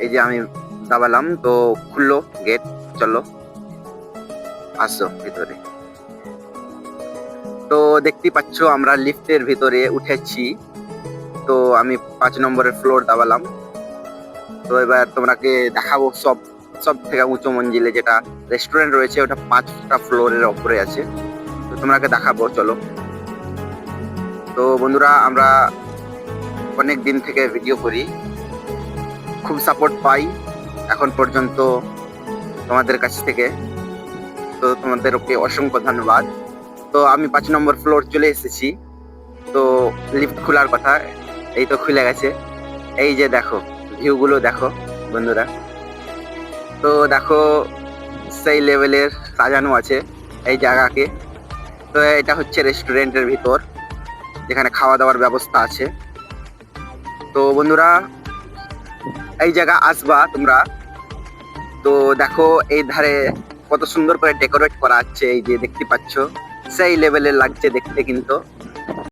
এই যে আমি দাবালাম তো খুললো গেট। চলো আসো ভিতরে। তো দেখতেই পাচ্ছ আমরা লিফটের ভিতরে উঠেছি। তো আমি 5 নম্বরের ফ্লোর দাবালাম। তো এবার তোমাকে দেখাবো সব সব থেকে উঁচু মঞ্জিলে যেটা রেস্টুরেন্ট রয়েছে, ওটা 5টা ফ্লোরের ওপরে আছে। তো তোমাকে দেখাবো চলো। তো বন্ধুরা, আমরা অনেক দিন থেকে ভিডিও করি, খুব সাপোর্ট পাই এখন পর্যন্ত তোমাদের কাছ থেকে। তো তোমাদেরকে অসংখ্য ধন্যবাদ। তো আমি 5 নম্বর ফ্লোর চলে এসেছি। তো লিফট খোলার কথা, এই তো খুলে গেছে। এই যে দেখো, ভিউ গুলো দেখো বন্ধুরা। তো দেখো সেই লেভেলের সাজানো আছে এই জায়গাকে। তো এটা হচ্ছে রেস্টুরেন্টের ভিতর, যেখানে খাওয়া দাওয়ার ব্যবস্থা আছে। তো বন্ধুরা, এই জায়গা আসবা তোমরা। তো দেখো এই ধারে কত সুন্দর করে ডেকোরেট করা আছে, এই যে দেখতে পাচ্ছ সেই লেভেলের লাগছে দেখতে কিন্তু।